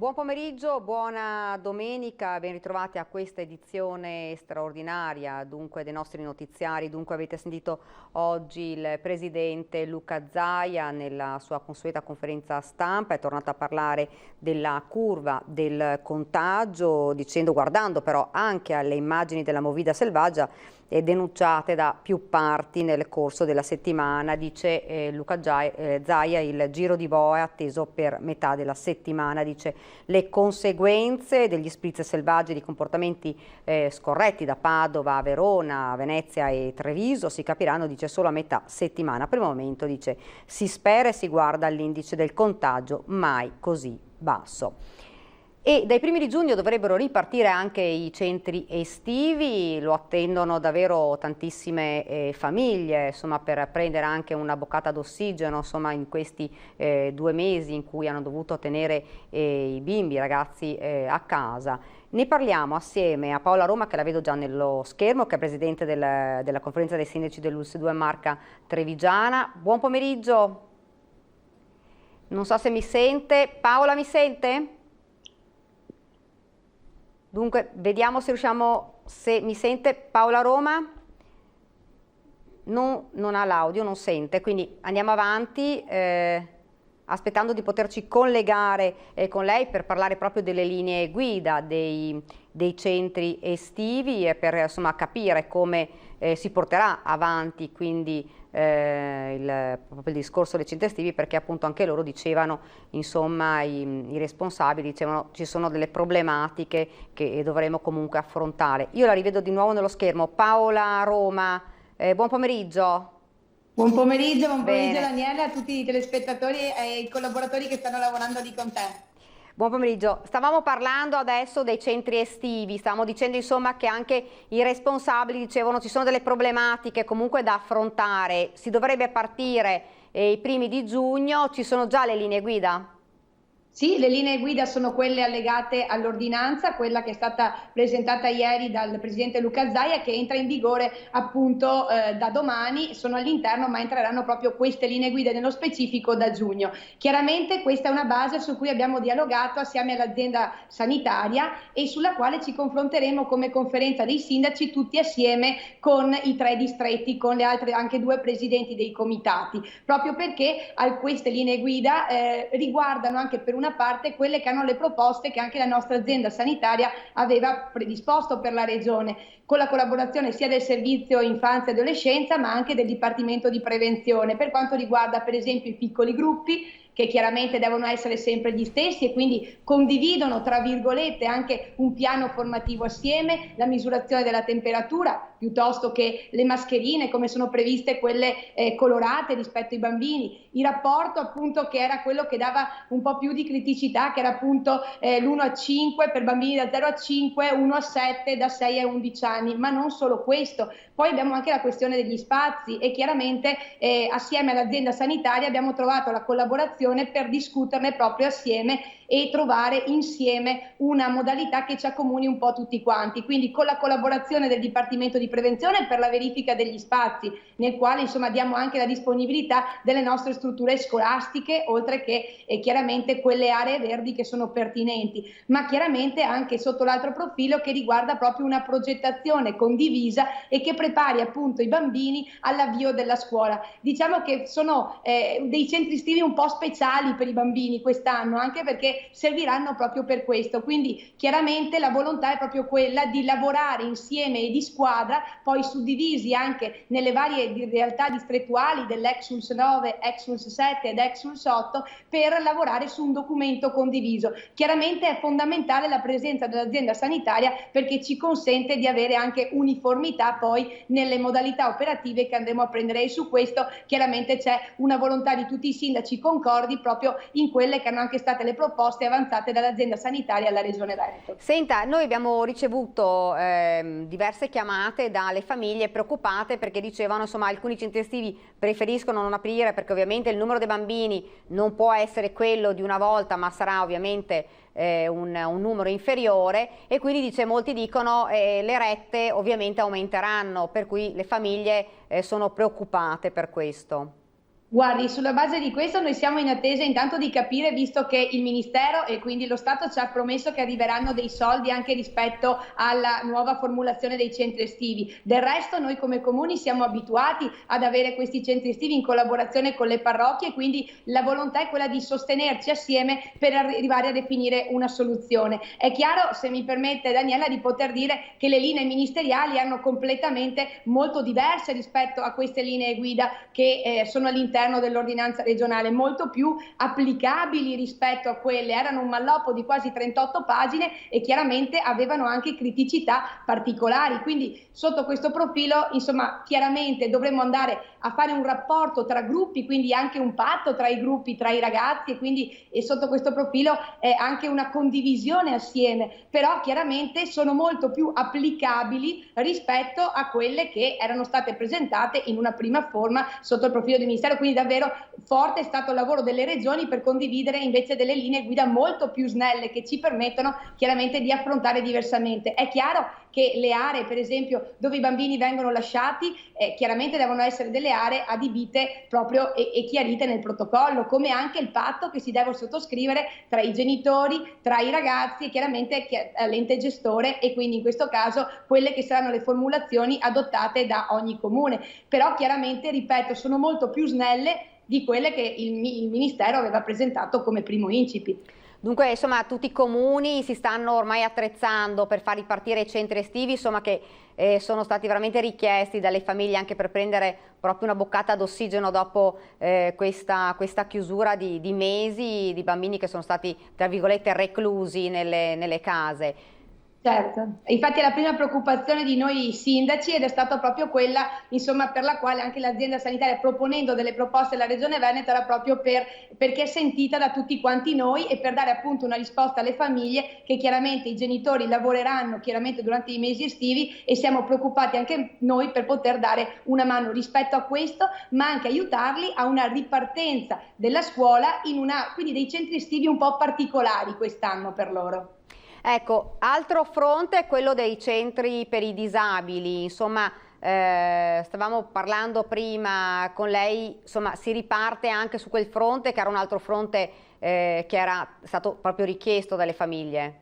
Buon pomeriggio, buona domenica, ben ritrovati a questa edizione straordinaria dunque dei nostri notiziari. Dunque avete sentito oggi il presidente Luca Zaia nella sua consueta conferenza stampa, è tornato a parlare della curva del contagio, guardando però anche alle immagini della movida selvaggia denunciate da più parti nel corso della settimana. Dice Luca Zaia, il giro di boa è atteso per metà della settimana. Dice le conseguenze degli spritz selvaggi, di comportamenti scorretti da Padova a Verona, Venezia e Treviso si capiranno, dice, solo a metà settimana. Per il momento, dice, si spera e si guarda all'indice del contagio mai così basso. E dai primi di giugno dovrebbero ripartire anche i centri estivi, lo attendono davvero tantissime famiglie, insomma, per prendere anche una boccata d'ossigeno, insomma, in questi 2 mesi in cui hanno dovuto tenere i bimbi, i ragazzi a casa. Ne parliamo assieme a Paola Roma, che la vedo già nello schermo, che è presidente della conferenza dei sindaci dell'ULSS2 Marca Trevigiana. Buon pomeriggio, non so se mi sente. Paola, mi sente? Dunque, vediamo se riusciamo, se mi sente Paola Roma. Non ha l'audio, non sente, quindi andiamo avanti, aspettando di poterci collegare con lei per parlare proprio delle linee guida dei centri estivi e per, insomma, capire come si porterà avanti quindi proprio il discorso dei centri estivi, perché appunto anche loro dicevano, insomma, i responsabili dicevano ci sono delle problematiche che dovremo comunque affrontare. Io la rivedo di nuovo nello schermo. Paola Roma, buon pomeriggio. Buon pomeriggio Daniele, a tutti i telespettatori e i collaboratori che stanno lavorando lì con te. Buon pomeriggio, stavamo parlando adesso dei centri estivi, stavamo dicendo insomma che anche i responsabili dicevano ci sono delle problematiche comunque da affrontare, si dovrebbe partire i primi di giugno, ci sono già le linee guida? Sì, le linee guida sono quelle allegate all'ordinanza, quella che è stata presentata ieri dal presidente Luca Zaia, che entra in vigore appunto da domani. Sono all'interno, ma entreranno proprio queste linee guida nello specifico da giugno. Chiaramente questa è una base su cui abbiamo dialogato assieme all'azienda sanitaria e sulla quale ci confronteremo come conferenza dei sindaci tutti assieme con i 3 distretti, con le altre anche 2 presidenti dei comitati, proprio perché queste linee guida riguardano anche per una parte quelle che hanno le proposte che anche la nostra azienda sanitaria aveva predisposto per la regione, con la collaborazione sia del servizio infanzia e adolescenza ma anche del dipartimento di prevenzione, per quanto riguarda per esempio i piccoli gruppi, che chiaramente devono essere sempre gli stessi e quindi condividono tra virgolette anche un piano formativo assieme, la misurazione della temperatura piuttosto che le mascherine come sono previste quelle colorate rispetto ai bambini, il rapporto appunto che era quello che dava un po' più di criticità, che era appunto l'1 a 5 per bambini da 0 a 5, 1 a 7 da 6 a 11 anni, ma non solo questo, poi abbiamo anche la questione degli spazi e chiaramente assieme all'azienda sanitaria abbiamo trovato la collaborazione per discuterne proprio assieme e trovare insieme una modalità che ci accomuni un po' tutti quanti, quindi con la collaborazione del Dipartimento di Prevenzione per la verifica degli spazi, nel quale insomma diamo anche la disponibilità delle nostre strutture scolastiche, oltre che chiaramente quelle aree verdi che sono pertinenti, ma chiaramente anche sotto l'altro profilo che riguarda proprio una progettazione condivisa e che prepari appunto i bambini all'avvio della scuola. Diciamo che sono dei centri estivi un po' speciali per i bambini quest'anno, anche perché serviranno proprio per questo, quindi chiaramente la volontà è proprio quella di lavorare insieme e di squadra, poi suddivisi anche nelle varie realtà distrettuali dell'Exuls 9, Exuls 7 ed Exuls 8 per lavorare su un documento condiviso. Chiaramente è fondamentale la presenza dell'azienda sanitaria perché ci consente di avere anche uniformità poi nelle modalità operative che andremo a prendere, e su questo chiaramente c'è una volontà di tutti i sindaci concordi proprio in quelle che hanno anche state le proposte avanzate dall'azienda sanitaria alla Regione Veneto. Senta, noi abbiamo ricevuto diverse chiamate dalle famiglie preoccupate perché dicevano insomma alcuni centri estivi preferiscono non aprire perché ovviamente il numero dei bambini non può essere quello di una volta, ma sarà ovviamente un numero inferiore, e quindi dice molti dicono le rette ovviamente aumenteranno, per cui le famiglie sono preoccupate per questo. Guardi, sulla base di questo noi siamo in attesa intanto di capire, visto che il Ministero e quindi lo Stato ci ha promesso che arriveranno dei soldi anche rispetto alla nuova formulazione dei centri estivi. Del resto noi come comuni siamo abituati ad avere questi centri estivi in collaborazione con le parrocchie, quindi la volontà è quella di sostenerci assieme per arrivare a definire una soluzione. È chiaro, se mi permette Daniela, di poter dire che le linee ministeriali erano completamente molto diverse rispetto a queste linee guida che sono all'interno dell'ordinanza regionale, molto più applicabili rispetto a quelle, erano un malloppo di quasi 38 pagine e chiaramente avevano anche criticità particolari, quindi sotto questo profilo insomma chiaramente dovremmo andare a fare un rapporto tra gruppi, quindi anche un patto tra i gruppi, tra i ragazzi, e quindi sotto questo profilo anche una condivisione assieme, però chiaramente sono molto più applicabili rispetto a quelle che erano state presentate in una prima forma sotto il profilo del Ministero, quindi davvero forte è stato il lavoro delle regioni per condividere invece delle linee guida molto più snelle che ci permettono chiaramente di affrontare diversamente. È chiaro che le aree, per esempio, dove i bambini vengono lasciati, chiaramente devono essere delle aree adibite proprio e chiarite nel protocollo, come anche il patto che si deve sottoscrivere tra i genitori, tra i ragazzi e chiaramente l'ente gestore, e quindi in questo caso quelle che saranno le formulazioni adottate da ogni comune. Però chiaramente, ripeto, sono molto più snelle di quelle che il Ministero aveva presentato come primo incipit. Dunque, insomma, tutti i comuni si stanno ormai attrezzando per far ripartire i centri estivi, insomma, che sono stati veramente richiesti dalle famiglie anche per prendere proprio una boccata d'ossigeno dopo questa chiusura di mesi di bambini che sono stati, tra virgolette, reclusi nelle case. Certo, infatti è la prima preoccupazione di noi sindaci ed è stata proprio quella, insomma, per la quale anche l'azienda sanitaria, proponendo delle proposte alla Regione Veneto, era proprio perché è sentita da tutti quanti noi e per dare appunto una risposta alle famiglie, che chiaramente i genitori lavoreranno chiaramente durante i mesi estivi e siamo preoccupati anche noi per poter dare una mano rispetto a questo, ma anche aiutarli a una ripartenza della scuola quindi dei centri estivi un po' particolari quest'anno per loro. Ecco, altro fronte è quello dei centri per i disabili, insomma stavamo parlando prima con lei, insomma si riparte anche su quel fronte che era un altro fronte che era stato proprio richiesto dalle famiglie.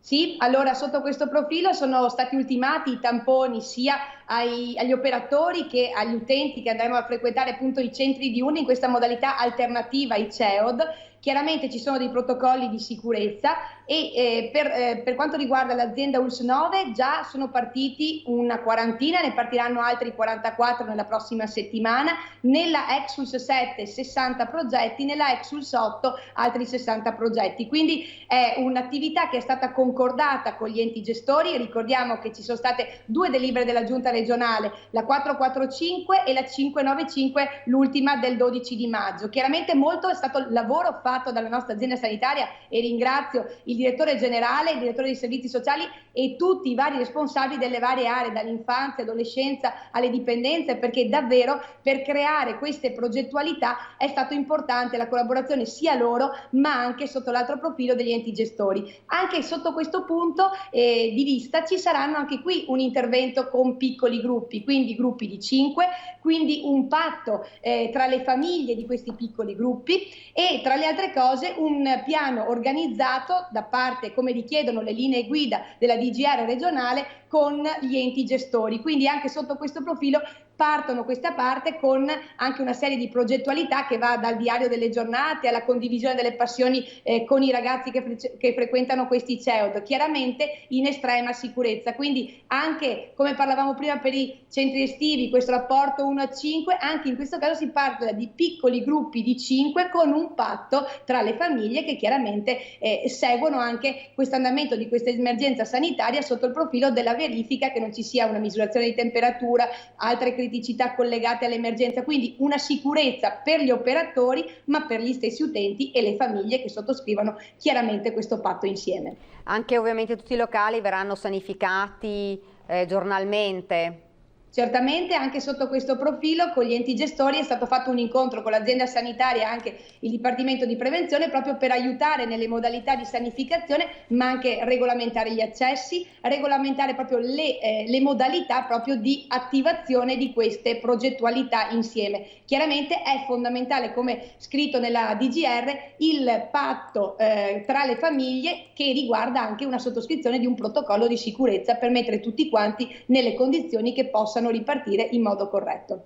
Sì, allora sotto questo profilo sono stati ultimati i tamponi sia agli operatori che agli utenti che andranno a frequentare appunto i centri diurni in questa modalità alternativa ai CEOD. Chiaramente ci sono dei protocolli di sicurezza e per quanto riguarda l'azienda ULS 9 già sono partiti una quarantina, ne partiranno altri 44 nella prossima settimana, nella Exuls 7 60 progetti, nella Exuls 8 altri 60 progetti, quindi è un'attività che è stata concordata con gli enti gestori. Ricordiamo che ci sono state due delibere della Giunta regionale, la 445 e la 595, l'ultima del 12 di maggio. Chiaramente molto è stato il lavoro fatto dalla nostra azienda sanitaria e ringrazio il direttore generale, il direttore dei servizi sociali e tutti i vari responsabili delle varie aree, dall'infanzia, adolescenza alle dipendenze, perché davvero per creare queste progettualità è stato importante la collaborazione sia loro ma anche sotto l'altro profilo degli enti gestori. Anche sotto questo punto di vista ci saranno anche qui un intervento con piccoli gruppi, quindi gruppi di 5, quindi un patto tra le famiglie di questi piccoli gruppi e tra le altre cose un piano organizzato da parte, come richiedono le linee guida della DGR regionale, con gli enti gestori. Quindi anche sotto questo profilo partono questa parte con anche una serie di progettualità che va dal diario delle giornate alla condivisione delle passioni con i ragazzi che frequentano questi CEOD, chiaramente in estrema sicurezza. Quindi anche, come parlavamo prima per i centri estivi, questo rapporto 1-5, anche in questo caso si parla di piccoli gruppi di 5 con un patto tra le famiglie che chiaramente seguono anche questo andamento di questa emergenza sanitaria sotto il profilo della verifica che non ci sia una misurazione di temperatura, altre criticità collegate all'emergenza, quindi una sicurezza per gli operatori ma per gli stessi utenti e le famiglie che sottoscrivono chiaramente questo patto insieme. Anche ovviamente tutti i locali verranno sanificati giornalmente. Certamente anche sotto questo profilo con gli enti gestori è stato fatto un incontro con l'azienda sanitaria e anche il Dipartimento di Prevenzione proprio per aiutare nelle modalità di sanificazione, ma anche regolamentare gli accessi, regolamentare proprio le modalità proprio di attivazione di queste progettualità insieme. Chiaramente è fondamentale, come scritto nella DGR, il patto tra le famiglie che riguarda anche una sottoscrizione di un protocollo di sicurezza per mettere tutti quanti nelle condizioni che possano ripartire in modo corretto.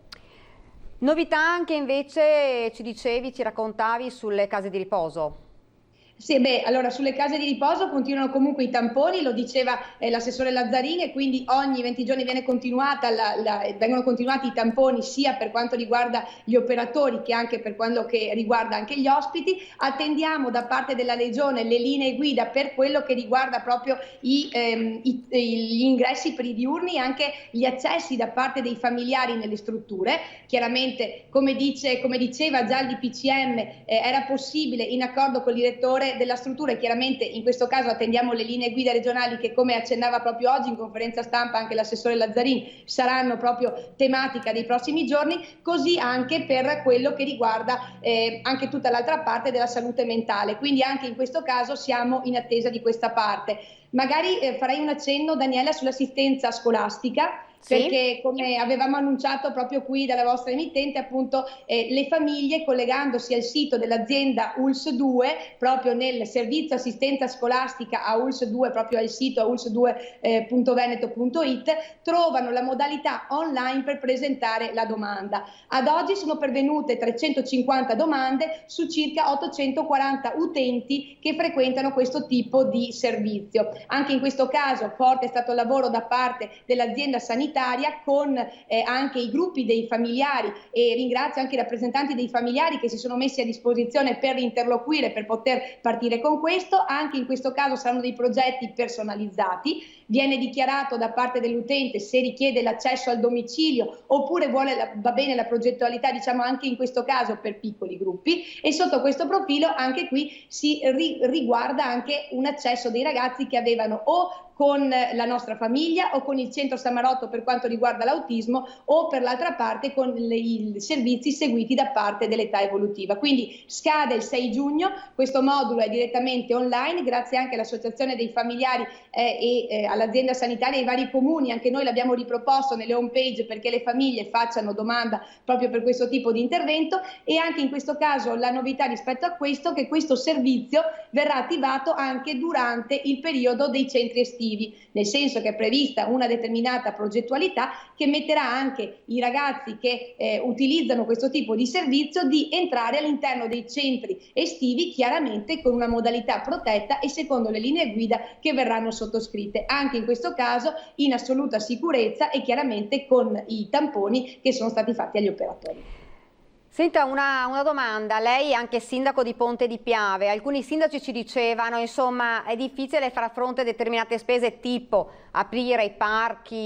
Novità anche invece, ci dicevi, ci raccontavi sulle case di riposo. Sì, beh, allora sulle case di riposo continuano comunque i tamponi, lo diceva l'assessore Lazzarini, e quindi ogni 20 giorni vengono continuati i tamponi sia per quanto riguarda gli operatori che anche per quello che riguarda anche gli ospiti. Attendiamo da parte della Regione le linee guida per quello che riguarda proprio gli ingressi per i diurni e anche gli accessi da parte dei familiari nelle strutture. Chiaramente, come diceva già il DPCM, era possibile in accordo col direttore della struttura, e chiaramente in questo caso attendiamo le linee guida regionali che, come accennava proprio oggi in conferenza stampa anche l'assessore Lazzarini, saranno proprio tematica dei prossimi giorni, così anche per quello che riguarda anche tutta l'altra parte della salute mentale. Quindi anche in questo caso siamo in attesa di questa parte. Magari farei un accenno, Daniela, sull'assistenza scolastica. Sì. Perché come avevamo annunciato proprio qui dalla vostra emittente, appunto le famiglie, collegandosi al sito dell'azienda ULS 2, proprio nel servizio assistenza scolastica a ULS 2, proprio al sito uls2.veneto.it, trovano la modalità online per presentare la domanda. Ad oggi sono pervenute 350 domande su circa 840 utenti che frequentano questo tipo di servizio. Anche in questo caso forte è stato il lavoro da parte dell'azienda sanitaria con anche i gruppi dei familiari, e ringrazio anche i rappresentanti dei familiari che si sono messi a disposizione per interloquire, per poter partire con questo. Anche in questo caso saranno dei progetti personalizzati, viene dichiarato da parte dell'utente se richiede l'accesso al domicilio oppure va bene la progettualità, diciamo anche in questo caso per piccoli gruppi, e sotto questo profilo anche qui si riguarda anche un accesso dei ragazzi che avevano o con la nostra famiglia o con il centro Samarotto per quanto riguarda l'autismo, o per l'altra parte con i servizi seguiti da parte dell'età evolutiva. Quindi scade il 6 giugno, questo modulo è direttamente online, grazie anche all'associazione dei familiari e all'azienda sanitaria e ai vari comuni. Anche noi l'abbiamo riproposto nelle home page perché le famiglie facciano domanda proprio per questo tipo di intervento, e anche in questo caso la novità rispetto a questo, che questo servizio verrà attivato anche durante il periodo dei centri estivi, nel senso che è prevista una determinata progettualità che metterà anche i ragazzi che utilizzano questo tipo di servizio di entrare all'interno dei centri estivi, chiaramente con una modalità protetta e secondo le linee guida che verranno sottoscritte, anche in questo caso in assoluta sicurezza e chiaramente con i tamponi che sono stati fatti agli operatori. Senta, una domanda, lei è anche sindaco di Ponte di Piave, alcuni sindaci ci dicevano, insomma, è difficile far fronte a determinate spese tipo aprire i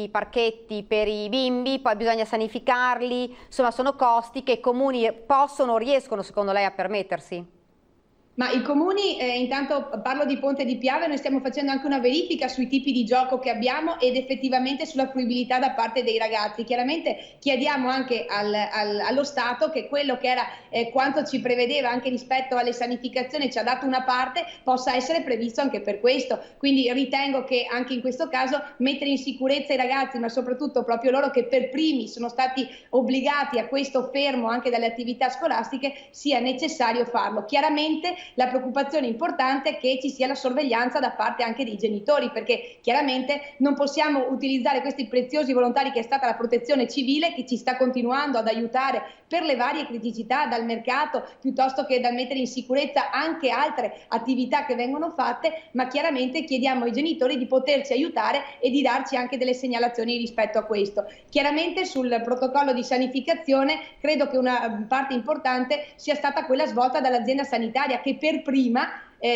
parchetti per i bimbi, poi bisogna sanificarli, insomma sono costi che i comuni possono o riescono secondo lei a permettersi? Ma i comuni, intanto parlo di Ponte di Piave, noi stiamo facendo anche una verifica sui tipi di gioco che abbiamo ed effettivamente sulla fruibilità da parte dei ragazzi. Chiaramente chiediamo anche allo Stato che quello che era quanto ci prevedeva anche rispetto alle sanificazioni, ci ha dato una parte, possa essere previsto anche per questo. Quindi ritengo che anche in questo caso mettere in sicurezza i ragazzi, ma soprattutto proprio loro che per primi sono stati obbligati a questo fermo anche dalle attività scolastiche, sia necessario farlo. Chiaramente la preoccupazione importante è che ci sia la sorveglianza da parte anche dei genitori, perché chiaramente non possiamo utilizzare questi preziosi volontari che è stata la protezione civile, che ci sta continuando ad aiutare per le varie criticità dal mercato, piuttosto che da mettere in sicurezza anche altre attività che vengono fatte, ma chiaramente chiediamo ai genitori di poterci aiutare e di darci anche delle segnalazioni rispetto a questo. Chiaramente sul protocollo di sanificazione credo che una parte importante sia stata quella svolta dall'azienda sanitaria, che per prima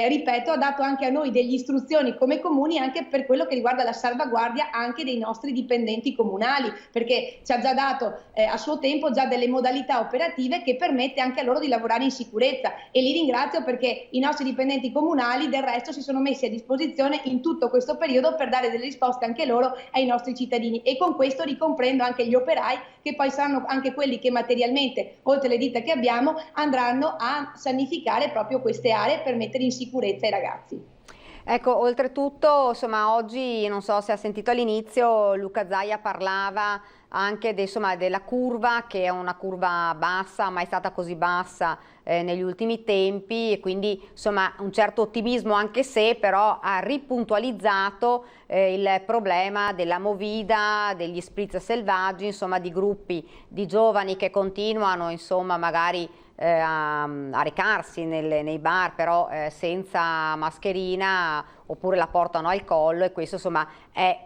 ripeto, ha dato anche a noi delle istruzioni come comuni anche per quello che riguarda la salvaguardia anche dei nostri dipendenti comunali, perché ci ha già dato a suo tempo già delle modalità operative che permette anche a loro di lavorare in sicurezza, e li ringrazio perché i nostri dipendenti comunali del resto si sono messi a disposizione in tutto questo periodo per dare delle risposte anche loro ai nostri cittadini, e con questo ricomprendo anche gli operai, che poi saranno anche quelli che materialmente, oltre le ditte che abbiamo, andranno a sanificare proprio queste aree per mettere in sicurezza i ragazzi. Ecco, oltretutto, insomma, oggi, non so se ha sentito all'inizio, Luca Zaia parlava anche della curva, che è una curva bassa, mai stata così bassa negli ultimi tempi, e quindi insomma un certo ottimismo, anche se però ha ripuntualizzato il problema della movida, degli spritz selvaggi, insomma di gruppi di giovani che continuano insomma magari a recarsi nei bar, però senza mascherina, oppure la portano al collo, e questo insomma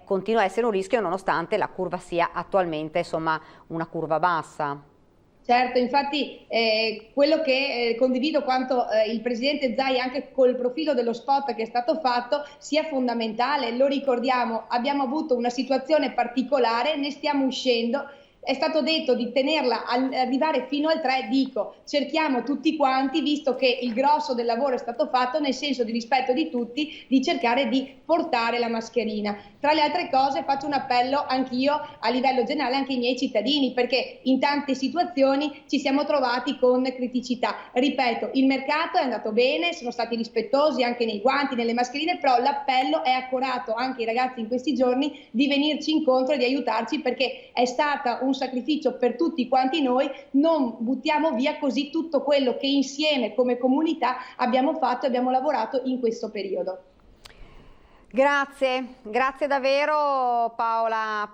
continua a essere un rischio nonostante la curva sia attualmente insomma una curva bassa. Certo, infatti quello che condivido quanto il Presidente Zaia anche col profilo dello spot che è stato fatto sia fondamentale, lo ricordiamo, abbiamo avuto una situazione particolare, ne stiamo uscendo. È stato detto di tenerla arrivare fino al 3, dico cerchiamo tutti quanti, visto che il grosso del lavoro è stato fatto, nel senso di rispetto di tutti, di cercare di portare la mascherina. Tra le altre cose faccio un appello anch'io a livello generale anche ai miei cittadini, perché in tante situazioni ci siamo trovati con criticità. Ripeto, il mercato è andato bene, sono stati rispettosi anche nei guanti, nelle mascherine, però l'appello è accorato anche ai ragazzi in questi giorni di venirci incontro e di aiutarci, perché è stata un sacrificio per tutti quanti noi. Non buttiamo via così tutto quello che insieme come comunità abbiamo fatto e abbiamo lavorato in questo periodo. Grazie, grazie davvero Paola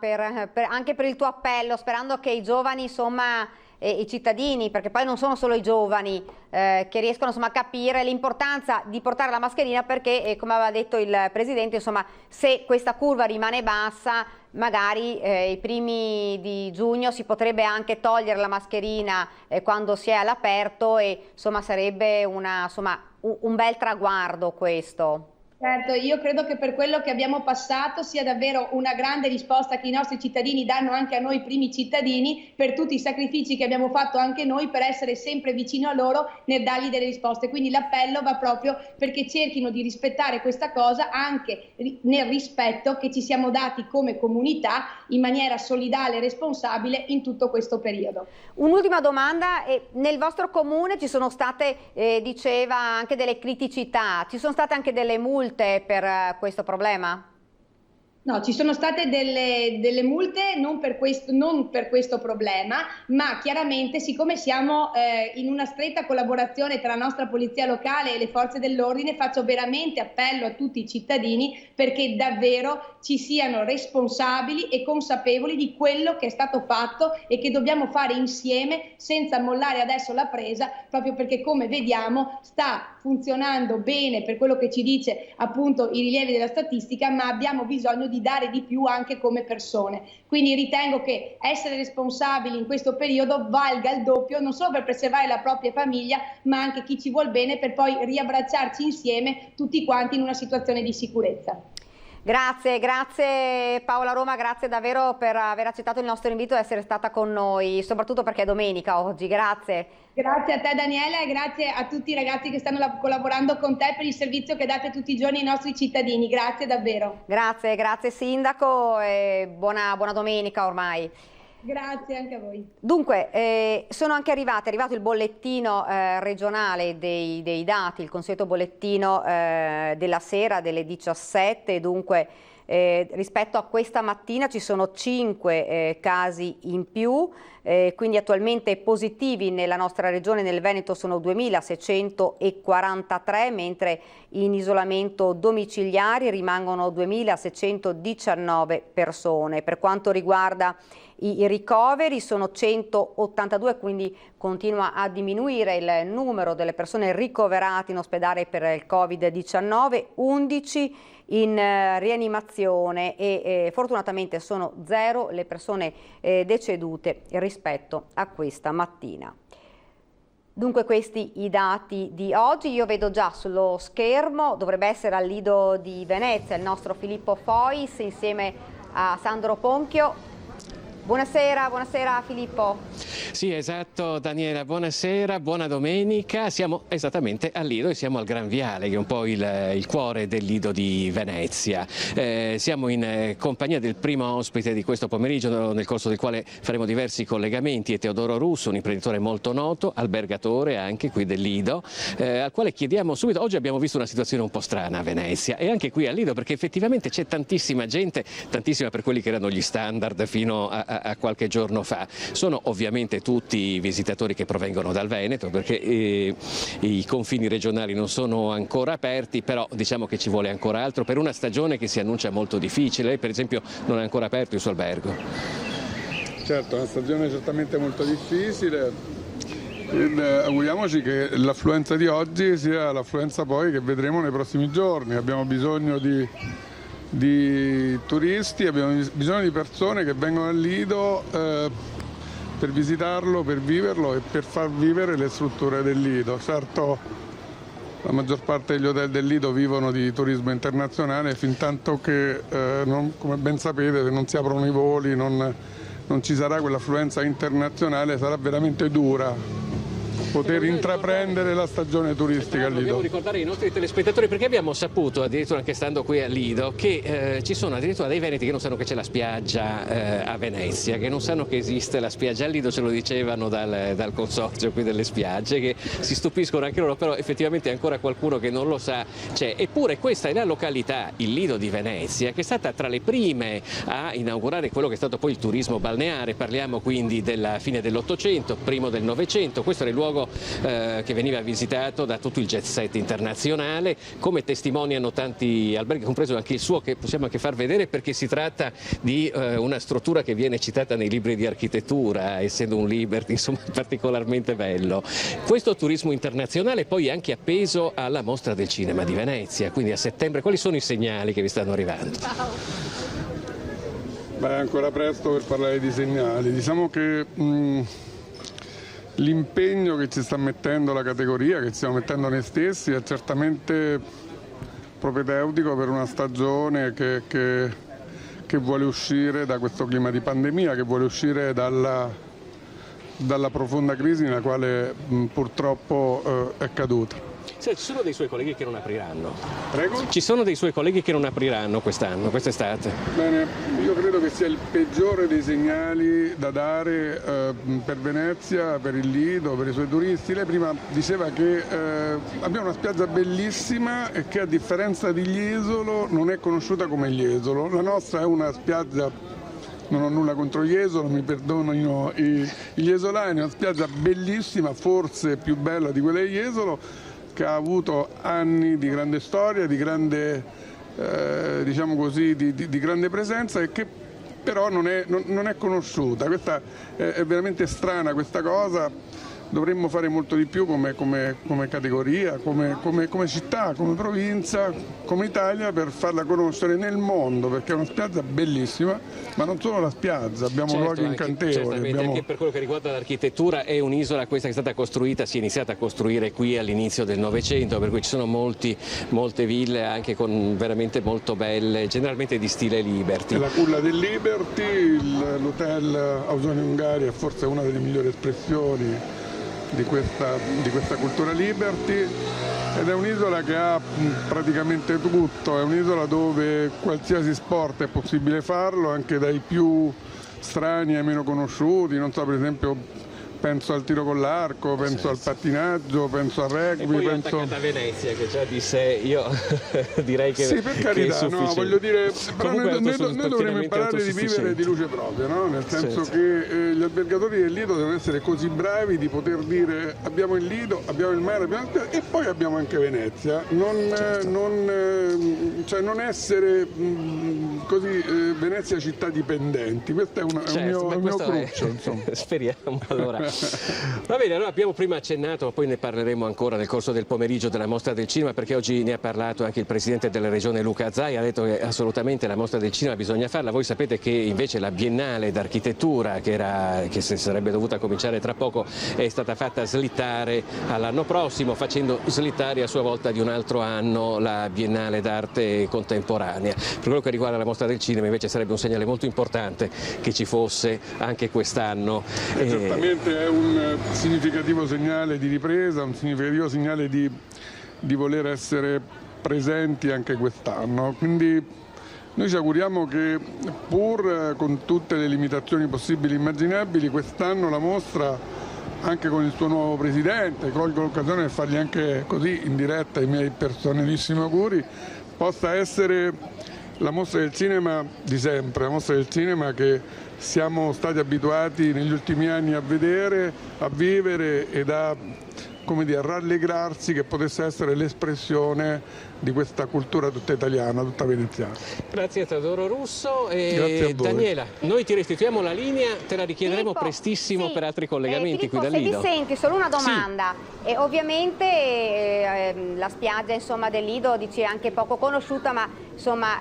anche per il tuo appello, sperando che i giovani, insomma, i cittadini, perché poi non sono solo i giovani che riescono insomma a capire l'importanza di portare la mascherina, perché come aveva detto il Presidente, insomma, se questa curva rimane bassa, magari i primi di giugno si potrebbe anche togliere la mascherina quando si è all'aperto, e insomma sarebbe un bel traguardo questo. Certo, io credo che per quello che abbiamo passato sia davvero una grande risposta che i nostri cittadini danno anche a noi primi cittadini, per tutti i sacrifici che abbiamo fatto anche noi per essere sempre vicino a loro nel dargli delle risposte. Quindi l'appello va proprio perché cerchino di rispettare questa cosa anche nel rispetto che ci siamo dati come comunità in maniera solidale e responsabile in tutto questo periodo. Un'ultima domanda, nel vostro comune ci sono state, diceva, anche delle criticità, ci sono state anche delle multe per questo problema? No, ci sono state delle multe non per questo problema, ma chiaramente siccome siamo in una stretta collaborazione tra la nostra polizia locale e le forze dell'ordine, faccio veramente appello a tutti i cittadini perché davvero ci siano responsabili e consapevoli di quello che è stato fatto e che dobbiamo fare insieme senza mollare adesso la presa, proprio perché come vediamo sta funzionando bene per quello che ci dice appunto i rilievi della statistica, ma abbiamo bisogno di dare di più anche come persone. Quindi ritengo che essere responsabili in questo periodo valga il doppio, non solo per preservare la propria famiglia, ma anche chi ci vuol bene, per poi riabbracciarci insieme tutti quanti in una situazione di sicurezza. Grazie, grazie Paola Roma, grazie davvero per aver accettato il nostro invito e essere stata con noi, soprattutto perché è domenica oggi, grazie. Grazie a te Daniela e grazie a tutti i ragazzi che stanno collaborando con te per il servizio che date tutti i giorni ai nostri cittadini, grazie davvero. Grazie, grazie Sindaco e buona domenica ormai. Grazie anche a voi. Dunque, è arrivato il bollettino regionale dei dati, il consueto bollettino della sera delle 17, dunque rispetto a questa mattina ci sono 5 casi in più, quindi attualmente positivi nella nostra regione, nel Veneto sono 2.643, mentre in isolamento domiciliari rimangono 2.619 persone. Per quanto riguarda i ricoveri sono 182, quindi continua a diminuire il numero delle persone ricoverate in ospedale per il Covid-19, 11 in rianimazione e fortunatamente sono 0 le persone decedute rispetto a questa mattina. Dunque questi i dati di oggi. Io vedo già sullo schermo, dovrebbe essere al Lido di Venezia, il nostro Filippo Fois insieme a Sandro Ponchio. Buonasera Filippo. Sì, esatto Daniela, buonasera, buona domenica. Siamo esattamente al Lido e siamo al Gran Viale, che è un po' il cuore del Lido di Venezia. Siamo in compagnia del primo ospite di questo pomeriggio, nel corso del quale faremo diversi collegamenti. È Teodoro Russo, un imprenditore molto noto, albergatore anche qui del Lido, al quale chiediamo subito. Oggi abbiamo visto una situazione un po' strana a Venezia e anche qui al Lido, perché effettivamente c'è tantissima gente, tantissima per quelli che erano gli standard fino a qualche giorno fa. Sono ovviamente tutti visitatori che provengono dal Veneto, perché i confini regionali non sono ancora aperti, però diciamo che ci vuole ancora altro per una stagione che si annuncia molto difficile. Lei per esempio non ha ancora aperto il suo albergo. Certo, è una stagione certamente molto difficile. Auguriamoci che l'affluenza di oggi sia l'affluenza poi che vedremo nei prossimi giorni. Abbiamo bisogno di turisti, abbiamo bisogno di persone che vengono al Lido per visitarlo, per viverlo e per far vivere le strutture del Lido. Certo, la maggior parte degli hotel del Lido vivono di turismo internazionale, fin tanto che, come ben sapete, se non si aprono i voli, non ci sarà quell'affluenza internazionale, sarà veramente dura poter intraprendere la stagione turistica al Lido. Dobbiamo ricordare ai nostri telespettatori, perché abbiamo saputo, addirittura anche stando qui al Lido, che ci sono addirittura dei veneti che non sanno che c'è la spiaggia a Venezia, che non sanno che esiste la spiaggia al Lido, ce lo dicevano dal consorzio qui delle spiagge, che si stupiscono anche loro, però effettivamente ancora qualcuno che non lo sa c'è. Eppure questa è la località, il Lido di Venezia, che è stata tra le prime a inaugurare quello che è stato poi il turismo balneare. Parliamo quindi della fine dell'800, primo del Novecento. Questo era il luogo che veniva visitato da tutto il jet set internazionale, come testimoniano tanti alberghi, compreso anche il suo, che possiamo anche far vedere, perché si tratta di una struttura che viene citata nei libri di architettura, essendo un Liberty, insomma, particolarmente bello. Questo turismo internazionale poi è anche appeso alla Mostra del Cinema di Venezia, quindi a settembre. Quali sono i segnali che vi stanno arrivando? Beh, è ancora presto per parlare di segnali. Diciamo che l'impegno che ci sta mettendo la categoria, che ci stiamo mettendo noi stessi, è certamente propedeutico per una stagione che vuole uscire da questo clima di pandemia, che vuole uscire dalla profonda crisi nella quale purtroppo è caduta. Ci sono dei suoi colleghi che non apriranno. Prego? Ci sono dei suoi colleghi che non apriranno quest'anno, quest'estate. Bene, io credo che sia il peggiore dei segnali da dare per Venezia, per il Lido, per i suoi turisti. Lei prima diceva che abbiamo una spiaggia bellissima e che a differenza di Jesolo non è conosciuta come Jesolo. La nostra è una spiaggia, non ho nulla contro Jesolo, mi perdonino gli jesolani, è una spiaggia bellissima, forse più bella di quella di Jesolo, che ha avuto anni di grande storia, di grande, diciamo così, di grande presenza e che però non è conosciuta. Questa è veramente strana questa cosa. Dovremmo fare molto di più come categoria, come città, come provincia, come Italia, per farla conoscere nel mondo, perché è una spiaggia bellissima, ma non solo la spiaggia, abbiamo luoghi incantevoli. Anche per quello che riguarda l'architettura è un'isola questa che è stata costruita, si è iniziata a costruire qui all'inizio del Novecento, per cui ci sono molte ville anche con veramente molto belle, generalmente di stile Liberty. È la culla del Liberty, l'hotel Ausoni Ungari è forse una delle migliori espressioni di questa cultura Liberty, ed è un'isola che ha praticamente tutto, è un'isola dove qualsiasi sport è possibile farlo, anche dai più strani ai meno conosciuti, non so, per esempio penso al tiro con l'arco, penso al pattinaggio, penso al rugby. E poi attaccata a Venezia, che già di sé io direi che sì, per carità, no, voglio dire, però noi dovremmo imparare di vivere di luce propria, no? Nel senso che gli albergatori del Lido devono essere così bravi di poter dire abbiamo il Lido, abbiamo il mare, abbiamo e poi abbiamo anche Venezia, non essere così Venezia città dipendenti, questo è un mio cruccio, insomma. Speriamo. Allora. Va bene, allora abbiamo prima accennato, ma poi ne parleremo ancora nel corso del pomeriggio della Mostra del Cinema, perché oggi ne ha parlato anche il Presidente della Regione Luca Zaia, ha detto che assolutamente la Mostra del Cinema bisogna farla. Voi sapete che invece la Biennale d'Architettura, che sarebbe dovuta cominciare tra poco, è stata fatta slittare all'anno prossimo, facendo slittare a sua volta di un altro anno la Biennale d'Arte Contemporanea. Per quello che riguarda la Mostra del Cinema invece sarebbe un segnale molto importante che ci fosse anche quest'anno. Certamente è un significativo segnale di ripresa, un significativo segnale di voler essere presenti anche quest'anno, quindi noi ci auguriamo che, pur con tutte le limitazioni possibili e immaginabili, quest'anno la mostra, anche con il suo nuovo presidente, colgo l'occasione per fargli anche così in diretta i miei personalissimi auguri, possa essere la mostra del cinema di sempre, la mostra del cinema che siamo stati abituati negli ultimi anni a vedere, a vivere ed a rallegrarsi che potesse essere l'espressione di questa cultura tutta italiana, tutta veneziana. Grazie a Teodoro Russo Grazie a voi. Daniela, noi ti restituiamo la linea, te la richiederemo Filippo, prestissimo sì. per altri collegamenti Filippo, qui dal Lido. se mi senti, solo una domanda. Sì. Ovviamente la spiaggia, insomma, del Lido dici anche poco conosciuta, ma insomma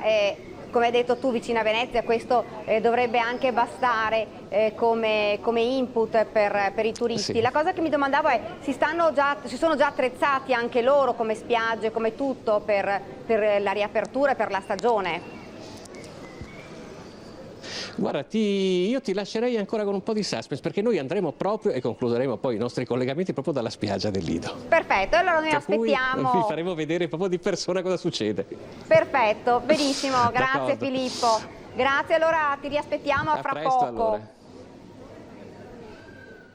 come hai detto tu, vicino a Venezia, questo dovrebbe anche bastare come input per i turisti. Sì. La cosa che mi domandavo è, si sono già attrezzati anche loro come spiagge, come tutto per la riapertura e per la stagione? Guarda, io ti lascerei ancora con un po' di suspense, perché noi andremo proprio e concluderemo poi i nostri collegamenti proprio dalla spiaggia del Lido. Perfetto, allora noi aspettiamo. Vi faremo vedere proprio di persona cosa succede. Perfetto, benissimo, grazie Filippo. Grazie, allora ti riaspettiamo fra presto, poco. allora.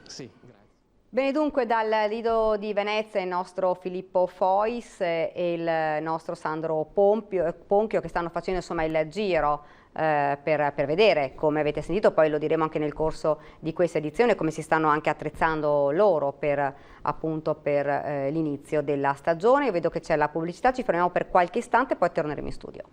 Sì, grazie. Bene, dunque dal Lido di Venezia il nostro Filippo Fois e il nostro Sandro Ponchio che stanno facendo insomma il giro per vedere, come avete sentito, poi lo diremo anche nel corso di questa edizione, come si stanno anche attrezzando loro per l'inizio della stagione. Io vedo che c'è la pubblicità, ci fermiamo per qualche istante e poi torneremo in studio.